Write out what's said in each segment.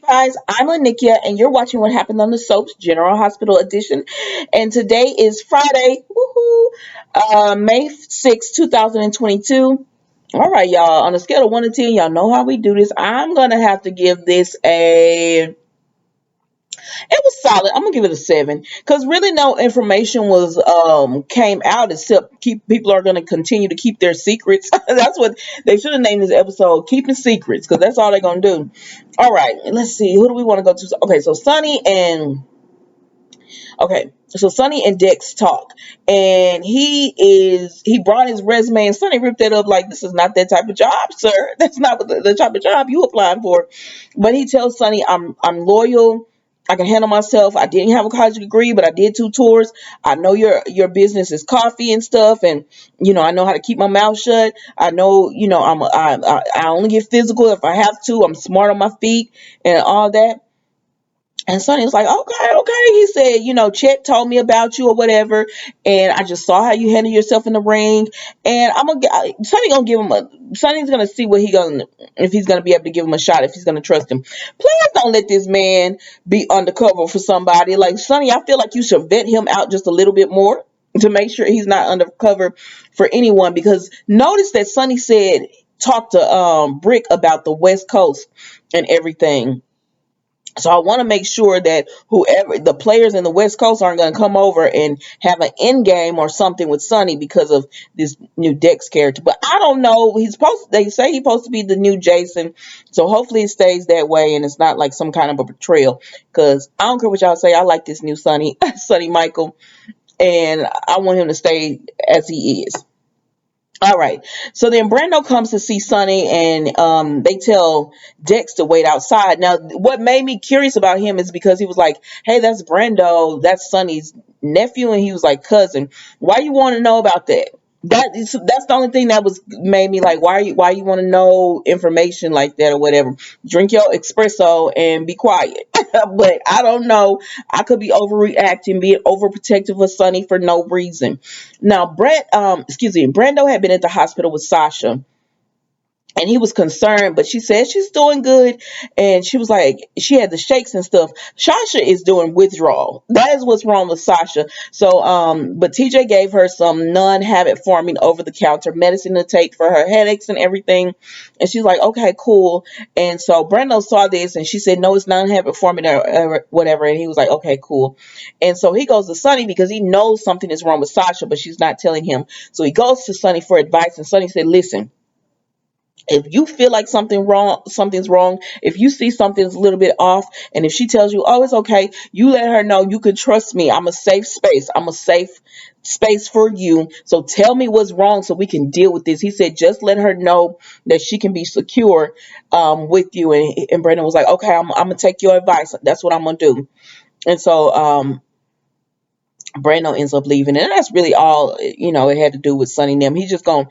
Guys, I'm Anikia, and you're watching What Happened on the Soaps General Hospital Edition. And today is Friday, May 6th, 2022. All right, y'all. On a scale of 1 to 10, y'all know how we do this. I'm going to have to give this it was solid. I'm gonna give it a 7 because really no information was came out except keep people are gonna continue to keep their secrets. That's what they should have named this episode, "Keeping Secrets," because that's all they're gonna do. All right, let's see. Who do we want to go to? Okay, so Sonny and Dex talk, and he brought his resume, and Sonny ripped that up like this is not that type of job, sir. That's not the type of job you applying for. But he tells Sonny, I'm loyal. I can handle myself. I didn't have a college degree, but I did 2 tours. I know your business is coffee and stuff, and I know how to keep my mouth shut. I know I only get physical if I have to. I'm smart on my feet and all that. And Sonny was like, okay, okay. He said, Chet told me about you or whatever, and I just saw how you handle yourself in the ring. And Sonny's gonna see what if he's gonna be able to give him a shot, if he's gonna trust him. Please don't let this man be undercover for somebody. Like Sonny, I feel like you should vet him out just a little bit more to make sure he's not undercover for anyone. Because notice that Sonny said, talk to Brick about the West Coast and everything. So I want to make sure that whoever the players in the West Coast aren't going to come over and have an end game or something with Sonny because of this new Dex character. But I don't know. They say he's supposed to be the new Jason. So hopefully it stays that way and it's not like some kind of a betrayal. Because I don't care what y'all say. I like this new Sonny, Sonny Michael. And I want him to stay as he is. All right. So then Brando comes to see Sonny, and they tell Dex to wait outside. Now, what made me curious about him is because he was like, hey, that's Brando. That's Sonny's nephew. And he was like, cousin. Why you want to know about that? That's the only thing that was made me like, why you want to know information like that or whatever. Drink your espresso and be quiet. But I don't know. I could be overreacting, being overprotective of Sonny for no reason. Now, Brando had been at the hospital with Sasha, and he was concerned, but she said she's doing good, and she was like, she had the shakes and stuff. Sasha is doing withdrawal. That is what's wrong with Sasha. So but TJ gave her some non-habit forming over the counter medicine to take for her headaches and everything, and she's like, okay, cool. And so Brando saw this, and she said, no, it's non-habit forming or whatever, and he was like, okay, cool. And so he goes to Sonny because he knows something is wrong with Sasha, but she's not telling him. So he goes to Sonny for advice, and Sonny said, listen, if you feel like something's wrong, if you see something's a little bit off, and if she tells you, oh, it's okay, you let her know you can trust me. I'm a safe space. I'm a safe space for you. So tell me what's wrong so we can deal with this. He said, just let her know that she can be secure with you. And Brandon was like, okay, I'm going to take your advice. That's what I'm going to do. And so Brando ends up leaving, and that's really all it had to do with Sonny and them. He's just gonna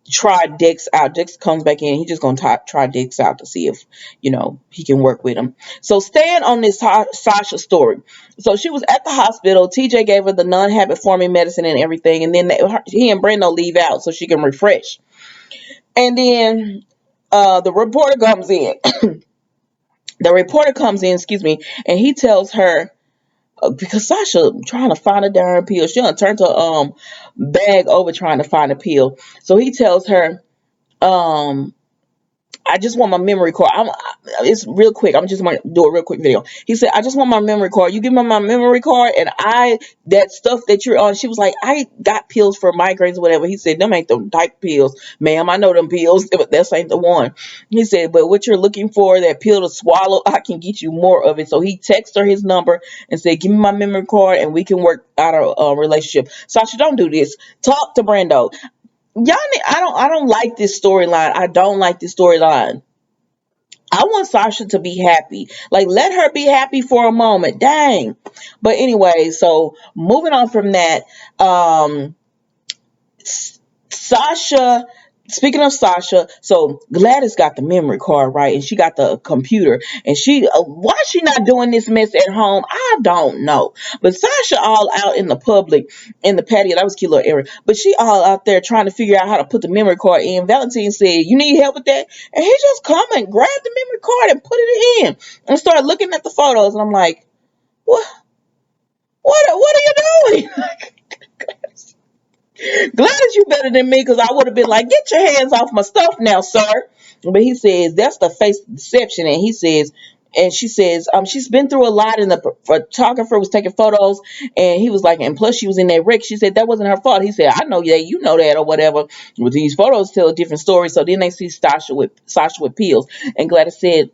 try Dex out. Dex comes back in. He's just gonna try Dex out to see if he can work with him. So staying on this Sasha story. So she was at the hospital. TJ gave her the non-habit forming medicine and everything, and then he and Brando leave out so she can refresh. And then the reporter comes in. The reporter comes in, excuse me, and he tells her, because Sasha trying to find a darn pill. She done turned her bag over trying to find a pill. So he tells her, um I just want my memory card. It's real quick. I'm just going to do a real quick video. He said, I just want my memory card. You give me my memory card, and that stuff that you're on. She was like, I got pills for migraines or whatever. He said, them ain't them type pills, ma'am. I know them pills, but that's ain't the one. He said, but what you're looking for, that pill to swallow, I can get you more of it. So he texted her his number and said, give me my memory card, and we can work out a relationship. Sasha, don't do this. Talk to Brando. I don't like this storyline. I don't like this storyline. I want Sasha to be happy. Like, let her be happy for a moment. Dang. But anyway, so moving on from that, Sasha Speaking of Sasha, so Gladys got the memory card, right, and she got the computer, and she why is she not doing this mess at home? I don't know, but Sasha all out in the public, in the patio. That was a cute little area, but she all out there trying to figure out how to put the memory card in. Valentine said, "You need help with that," and he just come and grabbed the memory card and put it in, and started looking at the photos, and I'm like, what are you doing? Glad you better than me, because I would have been like, get your hands off my stuff now, sir. But he says that's the face of deception, and he says, and she says, she's been through a lot, and the photographer was taking photos, and he was like, and plus she was in that wreck. She said that wasn't her fault. He said, I know that, you know that, or whatever. But these photos tell a different story. So then they see Sasha with pills, and Gladys said,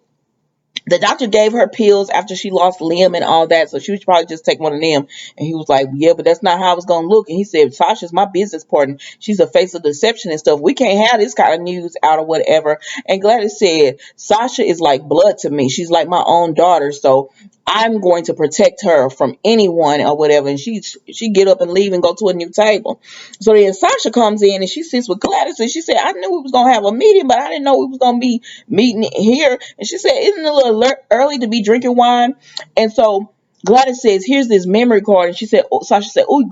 the doctor gave her pills after she lost limb and all that, so she was probably just take one of them. And he was like, yeah, but that's not how it's gonna look. And he said, Sasha's my business partner, she's a face of deception and stuff, we can't have this kind of news out or whatever. And Gladys said, Sasha is like blood to me, she's like my own daughter, so I'm going to protect her from anyone or whatever. And she get up and leave and go to a new table. So then Sasha comes in and she sits with Gladys, and she said, I knew we was gonna have a meeting, but I didn't know we was gonna be meeting here. And she said, isn't it a little early to be drinking wine? And so Gladys says, here's this memory card. And she said, oh, Sasha said, oh,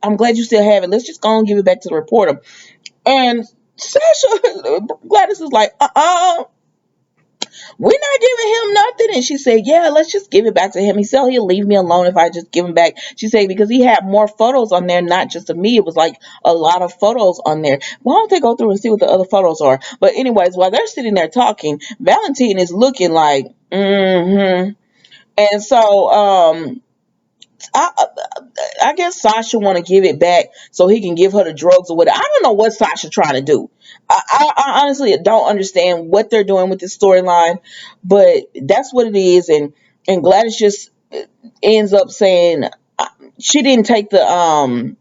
I'm glad you still have it, let's just go and give it back to the reporter. And Sasha, Gladys is like, we're not giving him nothing. And she said, yeah, let's just give it back to him. He said he'll leave me alone if I just give him back. She said, because he had more photos on there, not just of me. It was like a lot of photos on there. Why don't they go through and see what the other photos are? But anyways, while they're sitting there talking, Valentine is looking like, mm-hmm. And so, I, I guess Sasha want to give it back so he can give her the drugs or whatever. I don't know what Sasha trying to do. I honestly don't understand what they're doing with this storyline, but that's what it is. And Gladys just ends up saying she didn't take the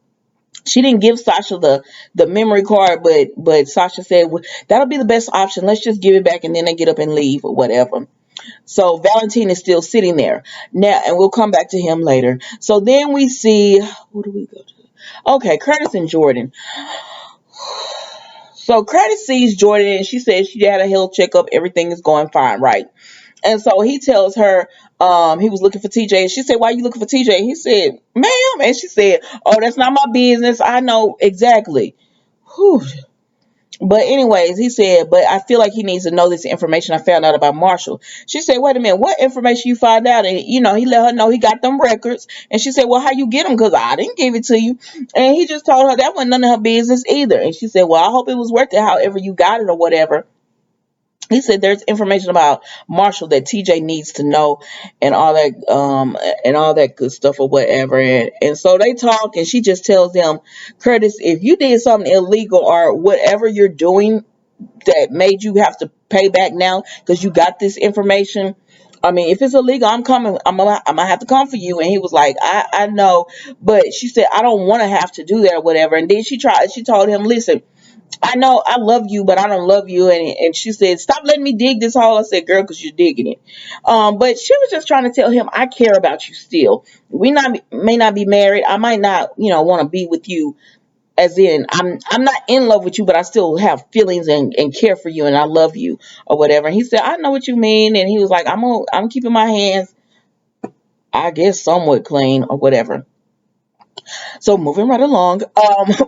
she didn't give Sasha the memory card, but Sasha said, well, that'll be the best option. Let's just give it back, and then they get up and leave or whatever. So Valentine is still sitting there now, and we'll come back to him later. So then we see, who do we go to? Okay, Curtis and Jordan. So Curtis sees Jordan, and she says she had a health checkup, everything is going fine, right? And so he tells her he was looking for TJ, and she said, why are you looking for TJ? And he said, ma'am, and she said, oh, that's not my business, I know exactly. Whew. But anyways, he said, but I feel like he needs to know this information I found out about Marshall. She said, wait a minute, what information you found out? And, he let her know he got them records. And she said, well, how you get them? Because I didn't give it to you. And he just told her that wasn't none of her business either. And she said, well, I hope it was worth it, however you got it or whatever. He said there's information about Marshall that TJ needs to know, and all that good stuff or whatever. And so they talk, and she just tells them, Curtis, if you did something illegal or whatever you're doing that made you have to pay back now because you got this information, I mean, if it's illegal, I'm coming. I'm gonna have to come for you. And he was like, I know, but she said I don't want to have to do that or whatever. And then she tried. She told him, listen, I know I love you, but I don't love you. And she said, stop letting me dig this hole. I said, girl, because you're digging it. But she was just trying to tell him, I care about you still. We may not be married. I might not, want to be with you. As in, I'm not in love with you, but I still have feelings and care for you, and I love you or whatever. And he said, I know what you mean. And he was like, I'm keeping my hands, I guess, somewhat clean or whatever. So moving right along,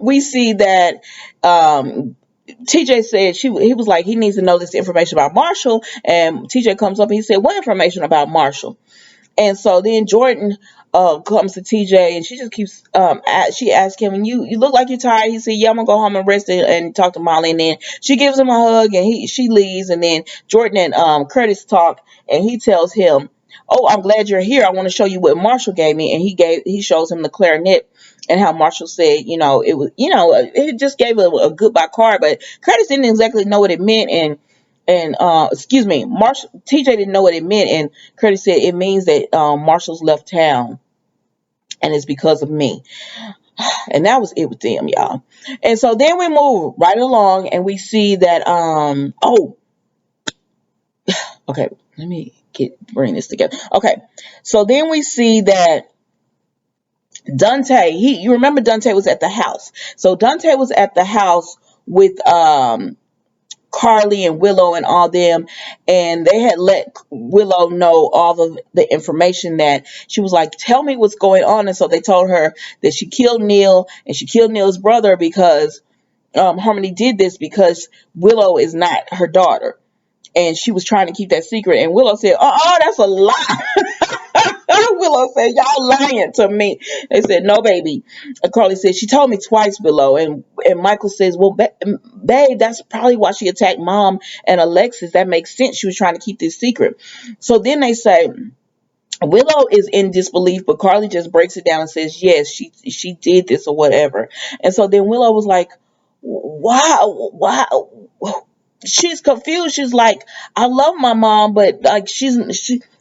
we see that TJ said he was like, he needs to know this information about Marshall. And TJ comes up and he said, what information about Marshall? And so then Jordan comes to TJ, and she just keeps she asks him, and you look like you're tired. He said, yeah, I'm gonna go home and rest and talk to Molly. And then she gives him a hug, and she leaves. And then Jordan and Curtis talk, and he tells him, oh, I'm glad you're here, I want to show you what Marshall gave me. And he shows him the clarinet, and how Marshall said, it was, it just gave a goodbye card, but Curtis didn't exactly know what it meant. And excuse me, Marshall TJ didn't know what it meant, and Curtis said it means that Marshall's left town, and it's because of me. And that was it with them, y'all. And so then we move right along, and we see that okay, let me bring this together. Okay, so then we see that Dante, you remember Dante was at the house. So Dante was at the house with Carly and Willow and all them, and they had let Willow know all of the information. That she was like, tell me what's going on. And so they told her that she killed Neil, and she killed Neil's brother because Harmony did this because Willow is not her daughter, and she was trying to keep that secret. And Willow said, that's a lie. Willow said, y'all lying to me. They said, no, baby. And Carly said, she told me twice, Willow. And Michael says, well, babe, that's probably why she attacked Mom and Alexis. That makes sense. She was trying to keep this secret. So then they say, Willow is in disbelief, but Carly just breaks it down and says, yes, she did this or whatever. And so then Willow was like, why? She's confused. She's like, I love my mom, but like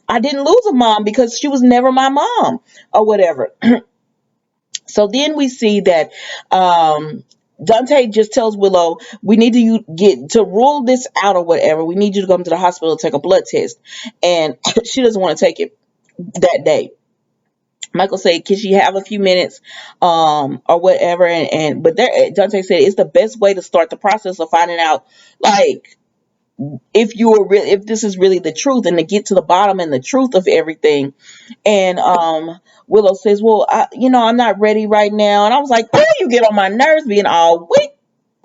I didn't lose a mom because she was never my mom or whatever. So then we see that Dante just tells Willow, we need to get to rule this out or whatever. We need you to come to the hospital and take a blood test. And she doesn't want to take it that day. Michael said, can she have a few minutes or whatever? But Dante said it's the best way to start the process of finding out, like, if this is really the truth, and to get to the bottom and the truth of everything. And Willow says, well, I'm not ready right now. And I was like, oh, you get on my nerves being all weak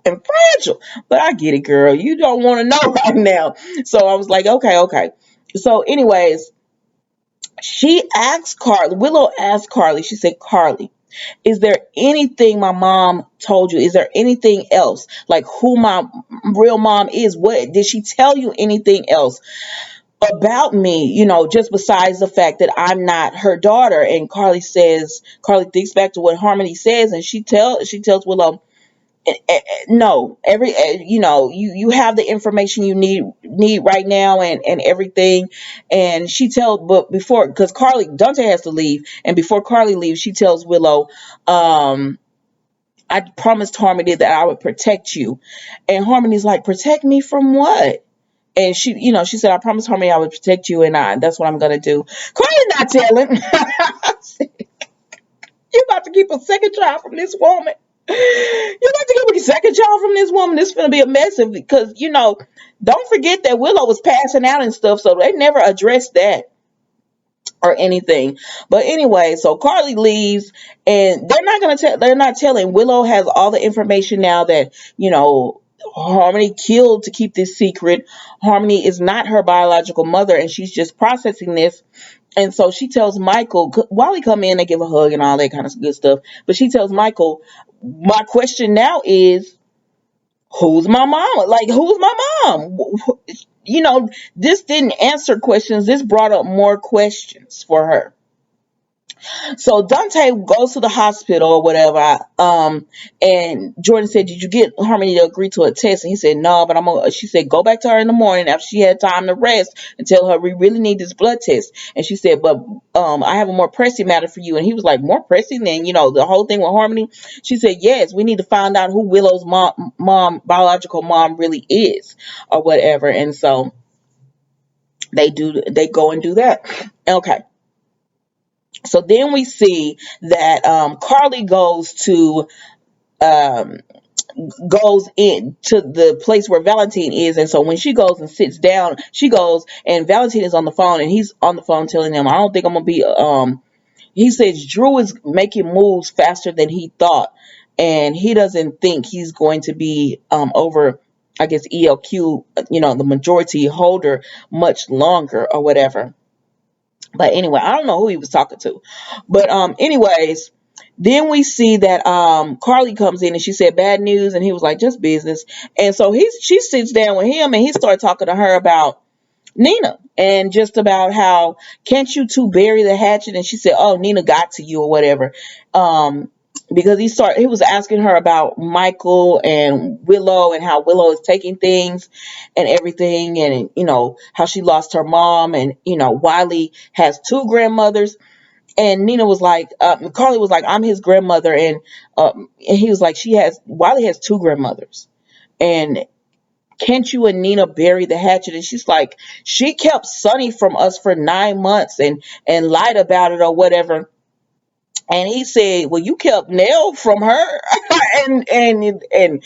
and fragile. But I get it, girl. You don't want to know right now. So I was like, okay. So anyways, Willow asked Carly, she said, Carly, is there anything my mom told you? Is there anything else? Like who my real mom is? What did she tell you anything else about me, just besides the fact that I'm not her daughter? And Carly thinks back to what Harmony says, and she tells Willow, no, you have the information you need right now, and everything. And but before, because Dante has to leave, and before Carly leaves, she tells Willow, I promised Harmony that I would protect you. And Harmony's like, protect me from what? And she said, I promised Harmony I would protect you, and that's what I'm gonna do. Carly not telling. You about to keep a second child from this woman. You about to keep a second child from this woman. This is gonna be a mess, because don't forget that Willow was passing out and stuff, so they never addressed that or anything. But anyway, so Carly leaves, and they're not telling. Willow has all the information now that Harmony killed to keep this secret. Harmony is not her biological mother, and she's just processing this. And so she tells Michael, while he come in, they give a hug and all that kind of good stuff. But she tells Michael, my question now is, who's my mama? Like, who's my mom? This didn't answer questions. This brought up more questions for her. So Dante goes to the hospital or whatever. And Jordan said, "Did you get Harmony to agree to a test?" And he said, "No, but she said, "Go back to her in the morning after she had time to rest and tell her we really need this blood test." And she said, "But I have a more pressing matter for you." And he was like, "More pressing than the whole thing with Harmony?" She said, "Yes, we need to find out who Willow's biological mom really is, or whatever." And so they go and do that. Okay. So then we see that Carly um, goes in to the place where Valentine is, and so when she goes and sits down, she goes, and Valentine is on the phone, and he's on the phone telling them, "I don't think I'm gonna be." He says Drew is making moves faster than he thought, and he doesn't think he's going to be over, I guess, ELQ, the majority holder, much longer or whatever. But anyway, I don't know who he was talking to. But anyways, then we see that Carly comes in, and she said bad news, and he was like, just business. And so she sits down with him, and he started talking to her about Nina, and just about how, can't you two bury the hatchet? And she said, oh, Nina got to you or whatever. Because he was asking her about Michael and Willow, and how Willow is taking things and everything, and how she lost her mom, and Wiley has two grandmothers. And Nina was like, Carly was like, I'm his grandmother. And he was like, Wiley has two grandmothers. And can't you and Nina bury the hatchet? And she's like, she kept Sonny from us for 9 months and lied about it or whatever. And he said, well, you kept Nell from her. and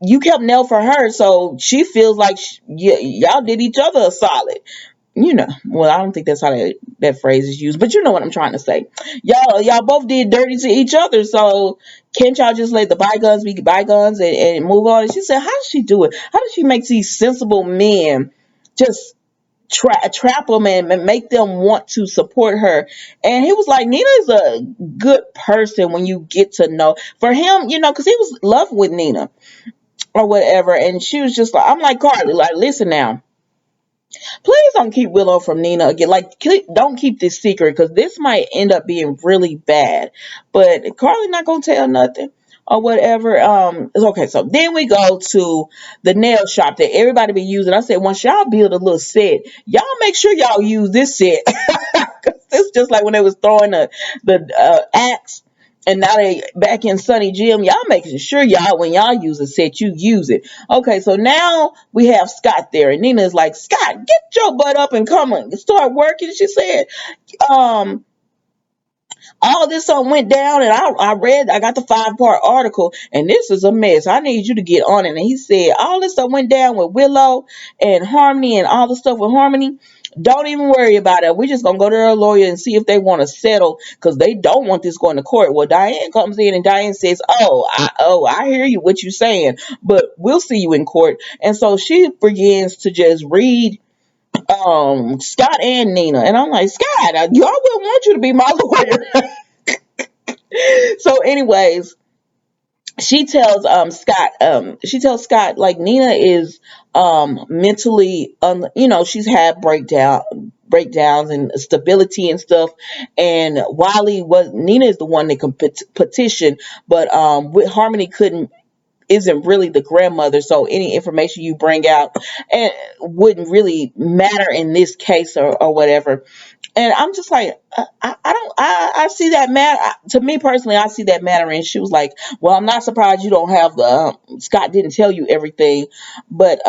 you kept Nell for her, so she feels like y'all did each other a solid. Well, I don't think that's how that phrase is used, but you know what I'm trying to say. Y'all both did dirty to each other, so can't y'all just let the bygones be bygones and move on? And she said, how does she do it? How does she make these sensible men just trap them and make them want to support her? And he was like, Nina is a good person when you get to know. For him, because he was in love with Nina or whatever, and she was just like, I'm like, Carly, like, listen now, please don't keep Willow from Nina again. Like, don't keep this secret because this might end up being really bad. But Carly not gonna tell nothing or whatever. It's okay. So then we go to the nail shop that everybody be using. I said, once y'all build a little set, y'all make sure y'all use this set. It's just like when they was throwing the axe. And now they back in Sunny Jim. Y'all making sure y'all, when y'all use a set, you use it. Okay, so now we have Scott there. And Nina's like, Scott, get your butt up and come and start working. She said, um, all this went down, and I got the 5-part article, and this is a mess. I need you to get on it. And he said all this stuff went down with Willow and Harmony and all the stuff with Harmony. Don't even worry about it. We're just gonna go to their lawyer and see if they want to settle because they don't want this going to court. Well, Diane comes in and Diane says, I hear you what you're saying, but we'll see you in court. And so she begins to just read Scott and Nina, and I'm like, Scott, y'all wouldn't want you to be my lawyer. So anyways, she tells Scott like Nina is mentally she's had breakdowns and stability and stuff, and Wiley was Nina is the one that can petition, but with Harmony couldn't isn't really the grandmother, so any information you bring out and wouldn't really matter in this case or whatever. And I'm just like, I don't, I see that matter. To me personally, I see that matter. And she was like, well, I'm not surprised you don't have the, Scott didn't tell you everything, but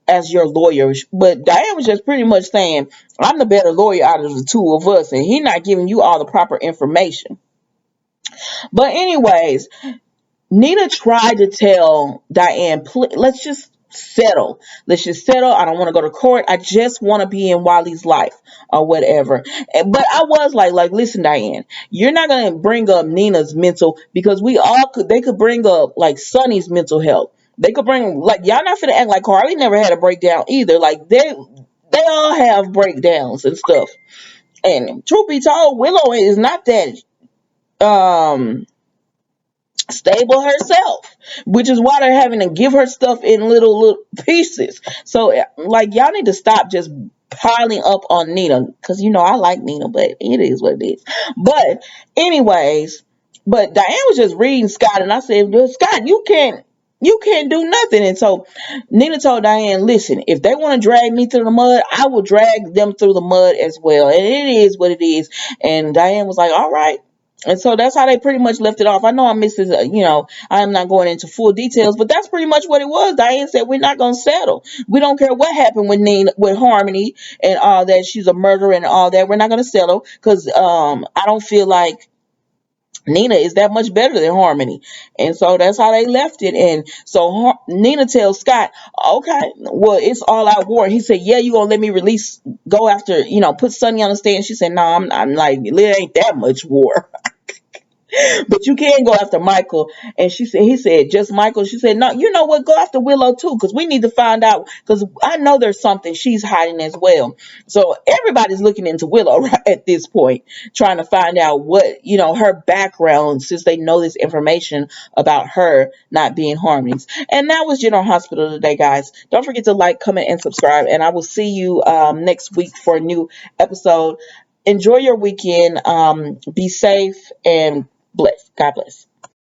as your lawyer. But Diane was just pretty much saying, I'm the better lawyer out of the two of us, and he's not giving you all the proper information. But anyways, Nina tried to tell Diane, let's just settle. Let's just settle. I don't want to go to court. I just want to be in Wiley's life or whatever. But I was listen, Diane, you're not going to bring up Nina's mental because they could bring up like Sonny's mental health. They could bring, like, y'all not finna act like Carly never had a breakdown either. Like, they all have breakdowns and stuff. And truth be told, Willow is not that, stable herself, which is why they're having to give her stuff in little pieces. So like, y'all need to stop just piling up on Nina, because I like Nina, but it is what it is. But anyways, but Diane was just reading Scott, and I said, well, Scott, you can't do nothing. And so Nina told Diane, listen, if they want to drag me through the mud, I will drag them through the mud as well. And it is what it is. And Diane was like, all right. And so that's how they pretty much left it off. I know I missed this, I'm not going into full details, but that's pretty much what it was. Diane said, we're not going to settle. We don't care what happened with Nina, with Harmony and all that. She's a murderer and all that. We're not going to settle because I don't feel like Nina is that much better than Harmony. And so that's how they left it. And so Nina tells Scott, okay, well, it's all out war. He said, yeah, you gonna let me go after, put Sonny on the stand. She said, no, I'm like, it ain't that much war. But you can go after Michael. And he said, just Michael. She said, no, you know what? Go after Willow too, because we need to find out, because I know there's something she's hiding as well. So everybody's looking into Willow right at this point, trying to find out what, her background, since they know this information about her not being Harmony's. And that was General Hospital today, guys. Don't forget to like, comment, and subscribe. And I will see you next week for a new episode. Enjoy your weekend. Be safe and bless. God bless.